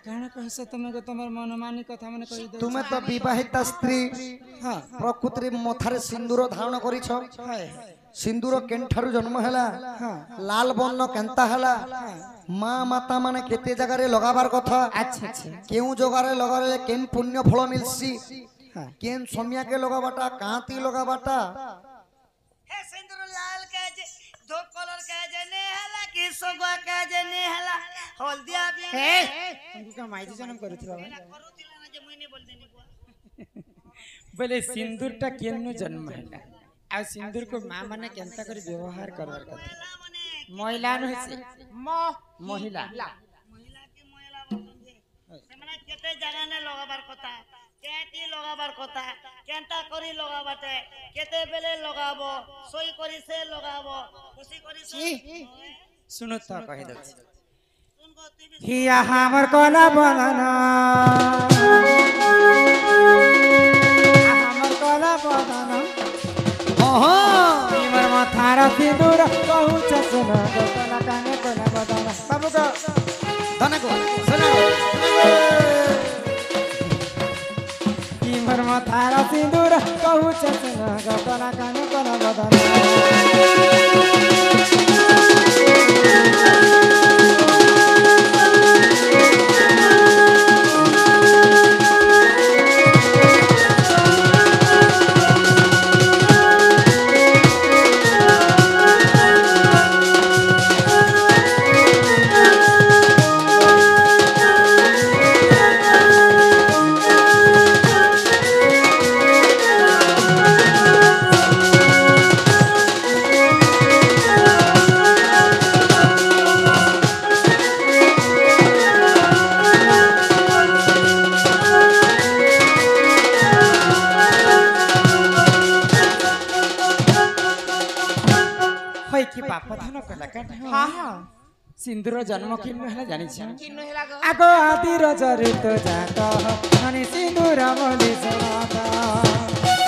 काना कहस तुम को तुम मनमानी कथा माने कहि दो तुम्हें तो विवाहिता स्त्री हां प्रकृति मथारे सिंदूर धारण करिछ सिंदूर केनठारु जन्म हैला लाल वर्ण केनता हैला माँ माता माने केते जगह रे लगाबार कथा अच्छा अच्छा केउ जगह रे लगाले केन पुण्य फल मिलसी केन सोमिया के लगाबाटा कांती लगाबाटा हे सिंदूर लाल के जे दो कलर के जे ने हला कि सगुआ के जे ने हला हल्दिया भी हे तुमको का माइती जन्म करूथिला करूथिला ना जे मुई ने बोल देनी बुआ बोले सिंदूर टा केनु जन्म हैला आ सिंदूर को मां माने केनता करी व्यवहार करवार कथा महिला न होइसे महिला महिला के महिला बोलते से माने केते जगह ने लगाबार कथा केती लगाबार कथा केनता करी लगाबाटे केते बेले लगाबो सोई करी से लगाबो खुशी करी से सुनो तो कहि दो तुमको टीवी हिया हमर कोला बनाना हमर कोला बनाना ओहो हमर माथारा सिंदूर कहू चसना कोला काने कोला बनाना बाबू को धने को सुना हमर माथारा सिंदूर कहू चसना कोला काने कोला बनाना सिंदूर जन्म किन्नु हैला जानि छ किन्नु हेला गो आगो आदि रजरे तो जात अनि सिंदूर बोली सनाता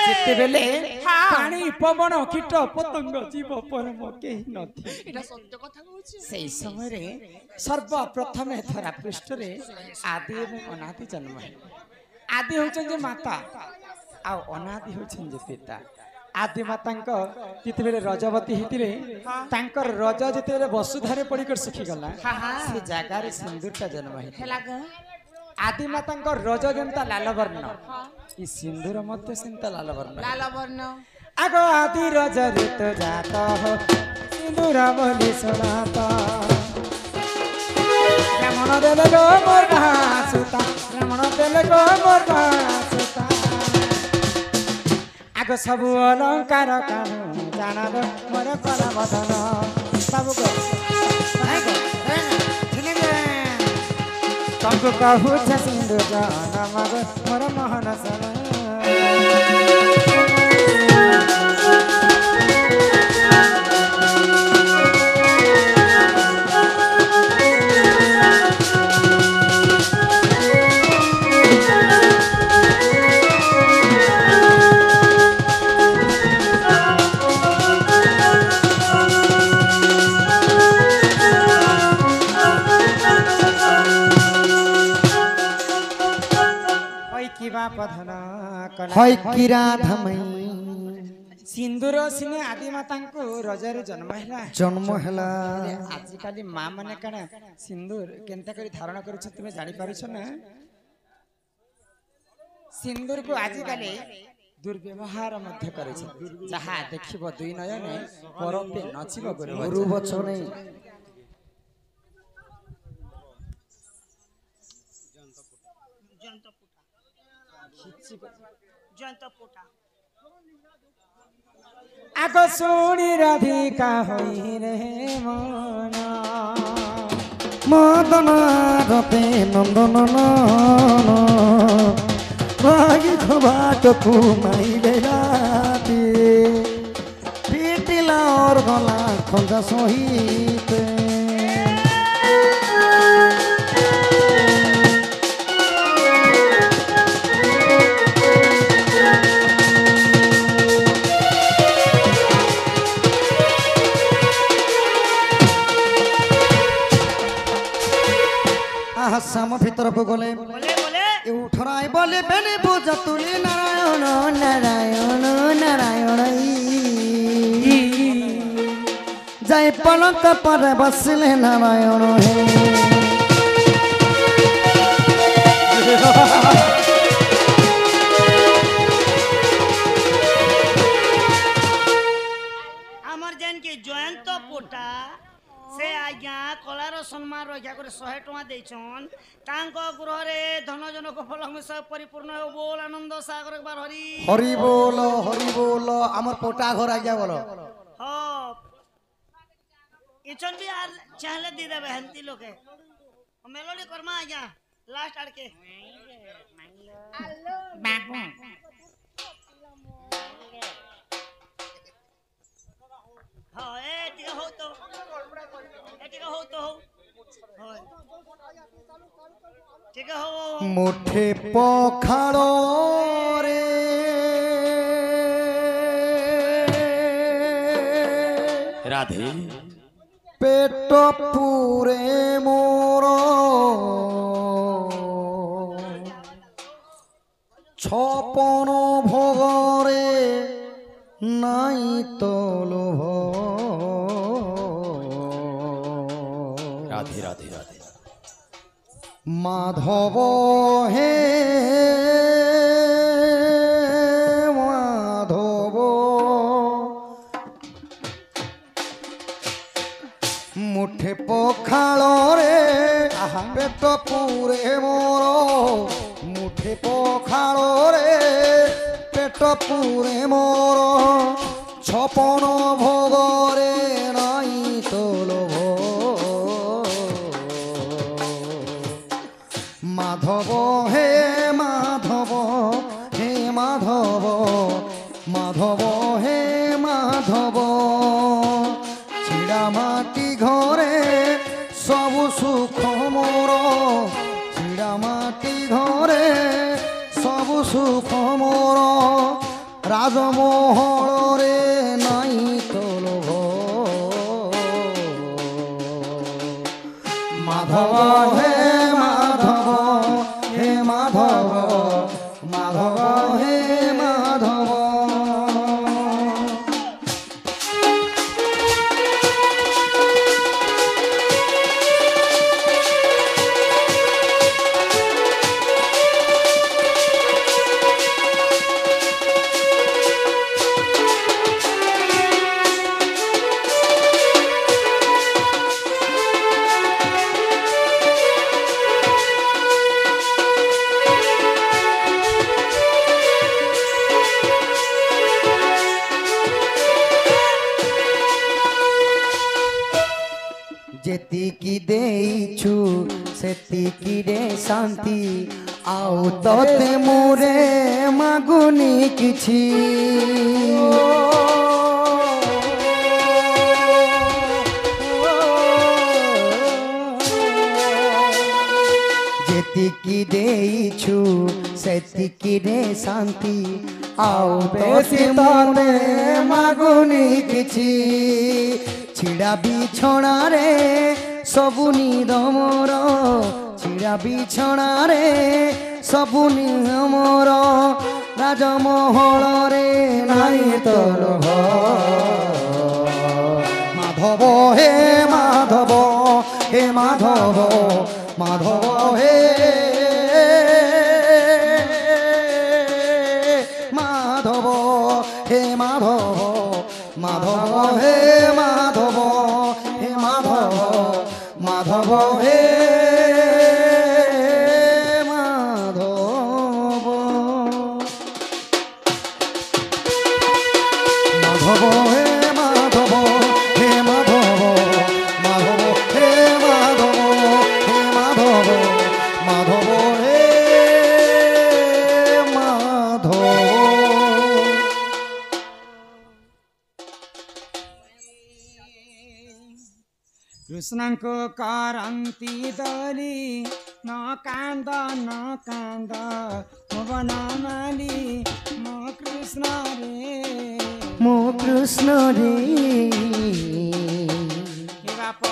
जिते बेले पानी पवन कीट पतंग जीव परम केही नथि एटा सत्य कथा कहूची सेई समय रे सर्वप्रथम धरा पृष्ठ रे आदि एवं अनादि जन्म है आदि होचन जे माता आ अनादि होचन जे पिता आदि माता जिते बेले रजवती हितिले तांकर रज जिते बेले वसुधारे पड़कर सुखी गला से जगह रे सिंदूरटा जन्म हेला गो आदि माता रज जेंता लाल वर्ण ई सिंदूर मध्य सेंता लाल वर्ण आगो आदि रज ऋत जात हो सिंदूर बोली सुनात रमण देले गो मोर सुता रमण देले गो मोर सुता आगो सब अलंकार कानु जाना दो मोर कला बदन सब को तुमको कहू छ सिंदूर जाना मग मोर मोहन सन हय किरा धमई सिंदूर सिने आदि माता को रजरे जन्म हैला आज काली माँ माने कना सिंदूर केनता करी धारण करू छ तुमे जानि पारुछ ना सिंदूर को आज काली दुर्व्यवहार मध्य करे छ जहा देखिबो दुई नयने परपे नचिबो गुरु बचने आगो सुनी राधिका होई रे मन मदन रते नंदन भागी घबाट कुमाइले राती पिटिला और गला खंजा सहित রাধাশ্যাম ভিতরକୁ গলে বলে বলে উঠরাই বলে বেনে বুঝা তুলি নারায়ণ নারায়ণ নারায়ণ যাই পলক পরে বসলে নারায়ণ হে আমার যেন কি জয়ন্ত পোটা সে আজ্ঞা কলার সম্মান রক্ষা করে 100 টাকা ଦେଇଛନ୍ ତାଙ୍କ ଗୃହରେ ଧନ ଜନକ ଫଳ ମିଶା ପରିପୂର୍ଣ୍ଣ ହେବ ବୋଲ ଆନନ୍ଦ ସାଗର একবার হরি হরি বল আমার পোটা ঘর আজ্ঞা বলো হ ইচন भी আর চাহলে দি দেবে হেন্তি লোকে মেলোডি কর্মা আজ্ঞা লাস্ট আড়কে বাবু হ্যাঁ এ টিকে হও তো এ টিকে হও তো হয় টিকে হও মুঠে পখাল রে রাধে পেট পুরে মোর ছপন ভোগরে নাই তো লোভ রাধে রাধে রাধে মাধব হে মাধব মুঠে পখাল রে পেট পুরে মোর মুঠে পখাল রে পেট পুরে মোর ছপন ভোগরে নাই তো লোভ মাধব হে মাধব হে মাধব মাধব হে মাধব ছিড়া মাটি ঘরে সবু সুখ মোর ছিড়া মাটি ঘরে সবু সুখ মোর রাজমহলরে নাই তো লোভ মাধব হে মাধব হে মাধব মাধব হে মাধব যেতিকি দেইছু সেতিকি রে শান্তি আউ তোতে মোরে মাগুনি কিছু যেতিকি দেইছু সেতিকি রে শান্তি আউ তোতে মোরে মাগুনি কিছু ছিড়া বিছଣାରେ ସବୁ ନିରମର ছিড়া বিছଣାରେ ସବୁ ନିରମର ରାଜମହଳରେ নাই ତ ଲୋଭ ମାଧବ হে ମାଧବ হে ମାଧବ ମାଧବ হে মাধব হে মাধব মাধব হে মাধব হে মাধব মাধব হে মাধব মাধব হে মাধব হে মাধব মাধব হে মাধব হে মাধব মাধব হে মাধব কৃষ্ণଙ୍କ କରନ୍ତି ଦଳି ନ କାନ୍ଦ ନ କାନ୍ଦ ମୋ ବନମାଲି ମୋ କୃଷ୍ଣ ରେ ମୋ କୃଷ୍ଣ ରେ ବାପ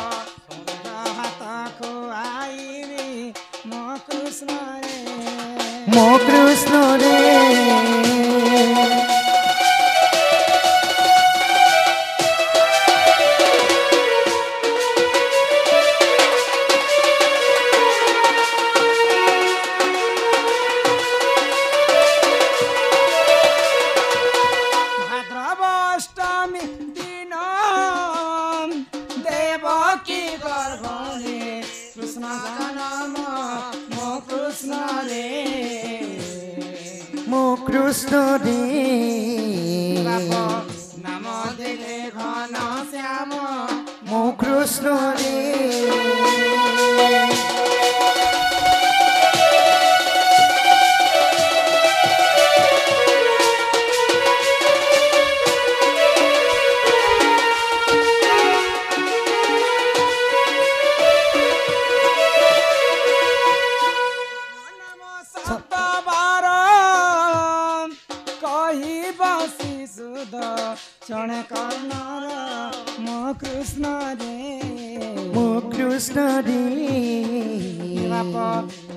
ହାତ ଖୁଆଇବି ମୋ କୃଷ୍ଣ ରେ ଭାଦ୍ରବଷ୍ଟମୀ ଦିନ ଦେବକୀ ଗର୍ଭରେ କୃଷ୍ଣ ଜନମ ମୋ କୃଷ୍ଣ ରେ ମୋ କୃଷ୍ଣ ରେ ବାପ ନାମ ଦେଲେ ଘନ ଶ୍ୟାମ ମୋ କୃଷ୍ଣ ରେ ସତବାର କହିବ ଶିଶୁଦ ଜଣେ କର୍ଣ୍ଣର ମୋ କୃଷ୍ଣ ରେ ମୋ କୃଷ୍ଣ ରେ ବାପ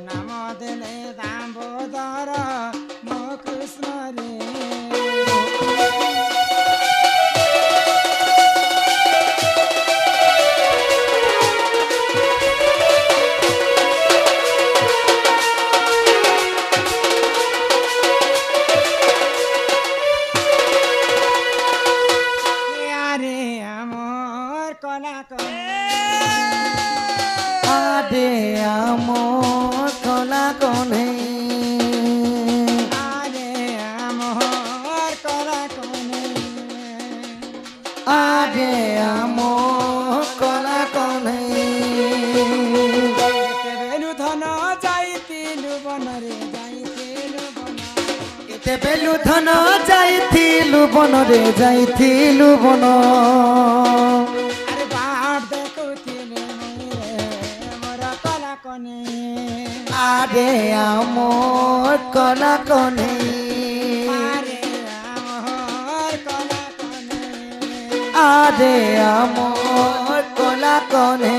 ନାମ ଦେଲେ ଦାମ୍ବୋଦର ମୋ କୃଷ୍ଣ ରେ আরে আমার কলা আরে আমার কলা কনে আরে আমার কলা কনে আরে আমার কলা কনে বেলু ধন যাইতিলু বনরে যাইতিলু বন কেতে বেলু ধন যাইতিলু বনরে যাইতিলু বন আরে বাপ দেখুতিলে মোর কলা কনে আরে আমার কলা কনে আরে আমার কলা কনে আরে আমার কলা কনে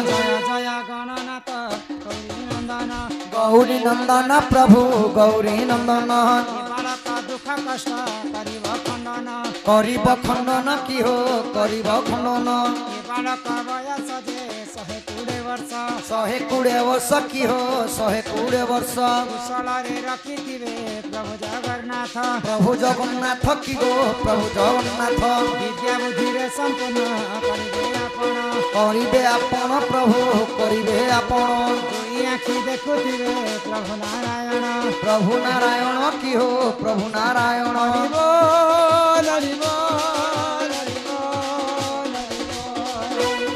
জয় জয় গণনাথ গৌরী নন্দন গৌরী নন্দন প্রভু গৌরী নন্দন বালক দুঃখ কষ্ট করিব খণ্ডন করিব খণ্ডন কি হো করিব খণ্ডন বালক বয়স যে 120 ବର୍ଷ 120 ବର୍ଷ কি হো 120 ବର୍ଷ କୁଶଳରେ ରଖିଥିବେ ପ୍ରଭୁ ଜଗନ୍ନାଥ প্রভু জগন্নাথ কি গো প্রভু জগন্নাଥ ବିଦ୍ୟା ବୁଦ୍ଧିରେ ସମ୍ପୂର୍ଣ୍ଣ କରିବେ ଆପଣ করিবে আপন প্রভু করিবে আপন ଦୁଇ ଆଖି ଦେଖୁଥିବେ ପ୍ରଭୁ ନାରାୟଣ প্রভু নারায়ণ কি হো প্রভু নারায়ণ ହରିବ ହରିବ ହରିବ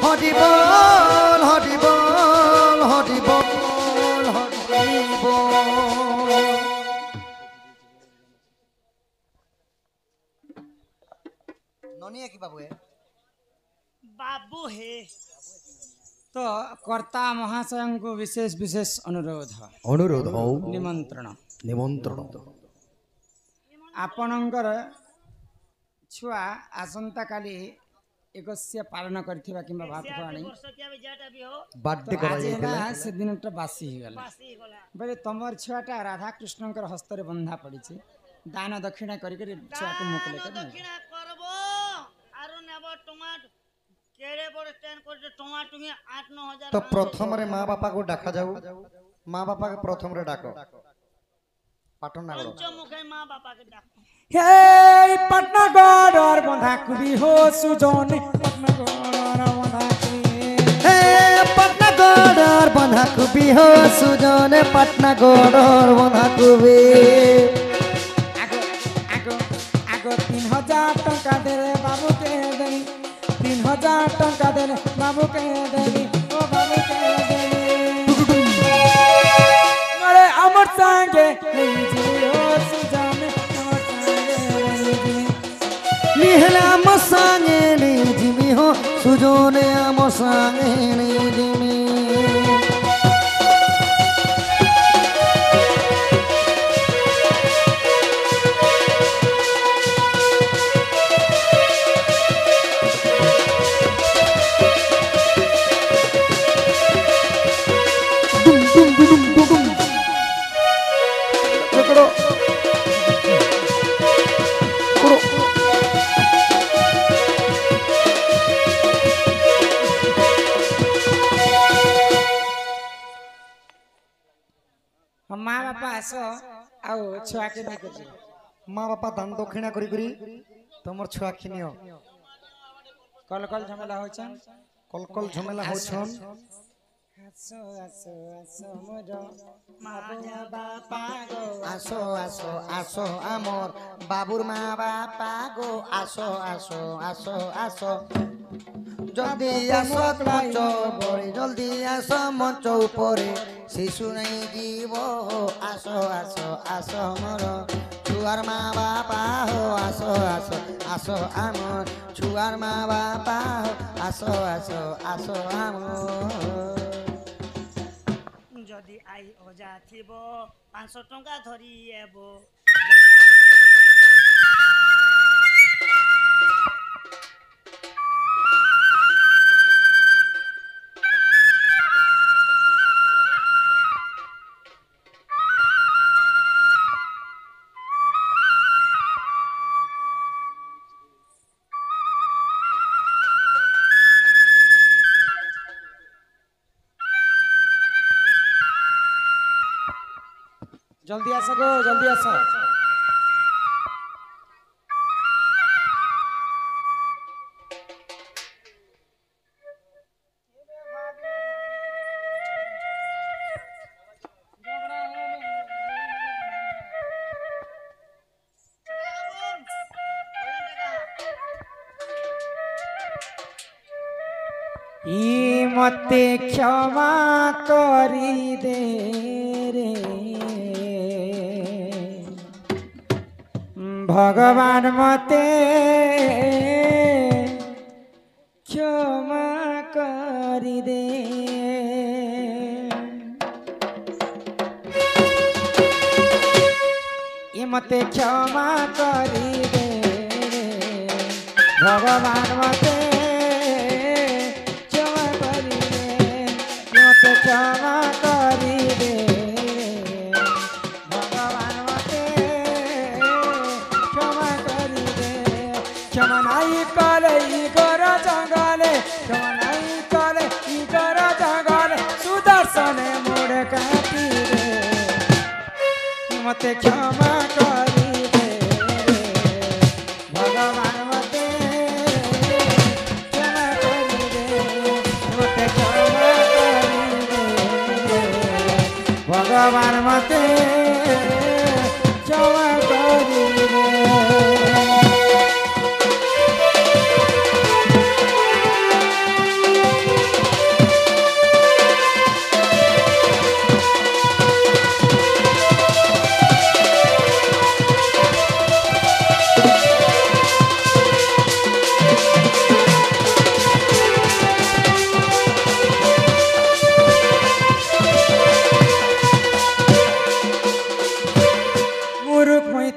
হরি বল হরি বল হরি বল হরি বল ননিয়া কি বাবু बाबू हे ତ କର୍ତ୍ତା ମହାଶୟଙ୍କୁ ବିଶେଷ ବିଶେଷ ଅନୁରୋଧ অনুরোধ হও ନିମନ୍ତ୍ରଣ নিমন্ত্রণ ଆପଣଙ୍କର ଛୁଆ ଆସନ୍ତାକାଲି ଏକୋଇଶିଆ ପାଳନ କରିଥିବା କିମ୍ବା ଭାତ ଆଣି वर्ष क्या भी जाटा भी हो বার্থডে ଆଜି করা ହେଲା যাইଥିଲା ସେ ଦିନଟା ବାସି ହେଇଗଲା बासी गला ବୋଲେ ତମର ଛୁଆଟା ରାଧାକୃଷ୍ଣଙ୍କର ହସ୍ତରେ ବନ୍ଧା ପଡ଼ିଛି ଦାନ ଦକ୍ଷିଣା କରିକରି ଛୁଆକୁ ମୁକୁଲେ କରି ନେବ। दक्षिणा करबो आरो नेब टमाट केड़े बड़ स्टैंड करते टमाट टुमी 8-9 তো हजार প্রথমরে মা বাপাকে ডাকা যাও মা বাপাকে প্রথমরে ডাকো পাটন না করো पंचमुखे मां बापा के डाक হে পাটনাগড়র বন্ধা কুবি হো সুজন পাটনাগড়র বন্ধা কুবি হে পাটনাগড়র বন্ধা কুবি হো সুজনে পাটনাগড়র বন্ধা কুবি আগো আগো আগো 3000 টাকা দেরে বাবুকে দেনি 3000 টাকা দেরে বাবুকে দেনি ও বাবুকে দেনি মরে আমার সঙ্গে নিজিও সুজন আমার সঙ্গে নিজি নিহলা আম সাঙ্গে নি জিমি হো সুজনে আম সাঙ্গে নি জিমি ବାପା ଆସ ଆଉ ଛୁଆକେ ନେଇକି ଯିବ। মা বাপা দান দক্ষিণা করি করি তোমার ছুয়া খিনিও কল কল ঝামেলা হচ্ছেন কল কল ঝামেলা হচ্ছন। আসো আসো আসো মোর মা বাপা গো আসো আসো আসো আমর বাবুর মা বাপা গো আসো আসো আসো আসো জলদি আসো মঞ্চ উপরে জলদি আসো মঞ্চ উপরে শিশু নাই জীব আসো আসো আসো মোর ছুয়ার মা বাপা হো আসো আসো আসো আমর ছুয়ার মা বাপা হো আসো আসো আসো আমর। যদি আই অজা থিব 500 টଙ୍କା ধরি এব। জলদি আসো গো জলদি আসো। ই মতে ক্ষমা করি দে রে ভগবান মতে ক্ষমা করি দে। ই মতে ক্ষমা করি দে ভগবান মতে ক্ষমা করি দে মতে ক্ষমা করি দে ভগবান মতে ক্ষমা করি দে। ক্ষমা নাই করে ই গর জঙ্গলে ক্ষমা নাই করে ই গর জঙ্গলে সুদর্শনে মোড় কাটি রে মতে ক্ষমা করি দে ভগবান মতে ক্ষমা করি দে মতে ক্ষমা করি দে ভগবান মতে ক্ষমা করি দে।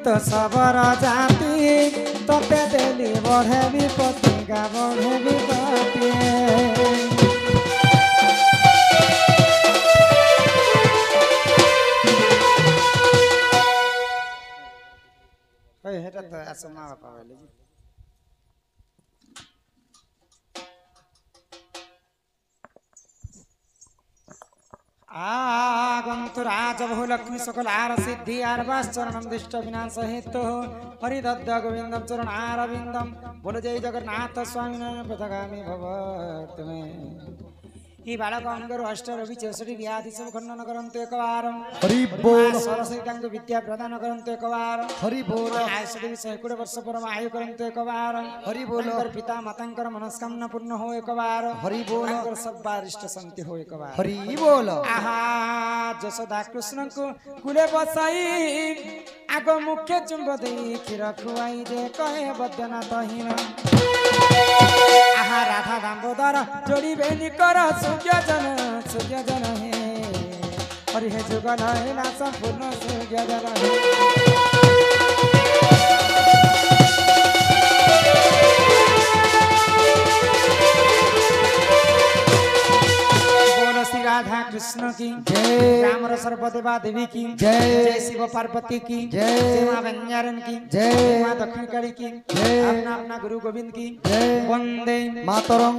তো সবর জাতি তোতে দেলি বঢ়ে বিপত্তি গা বঢ়ে বিপত্তি। হেটা তো আস মা বাপা বলে আগন্তু রাজবহু লক্ষ্মী সকল আর সিদ্ধি আর বাস চরণম দৃষ্ট বিনাশ হেতু হরিদত্ত গোবিন্দম চরণ আরবিন্দম বলো জয় জগন্নাথ স্বামী পথগামী ভব তুমি। हि बालक अंगरु अष्ट रवि 64 व्याधि सब खंडन करंतु एकवारं हरि बोल सरस्वती विद्या प्रदान करंतु एकवारं हरि बोल आयुष देवी 100 वर्ष परम आयु करंतु एकवारं हरि बोल पिता मातांकर मनस्कामना पूर्ण हो एकवारं हरि बोल सब बारिष्ट शांति हो एकवारं हरि बोल। आहा जशोदा कृष्ण को कुले बसाई आगो मुख्य चुंब दे क्षीर खुआई दे कहे बद्यनाथ हीन। आहा राधा दामोदर जोड़ी बेनी कर सूर्य जन हे हरि हे जुगल हे ना संपूर्ण सूर्य जन हे। बोलो श्री राधा कृष्ण की जय, राम सर्वदेवा देवी की जय, जय शिव पार्वती की जय, जय मां बंजारन की जय, मां दक्षिण काली की जय, अपना अपना गुरु गोविंद की जय। वंदे मातरम।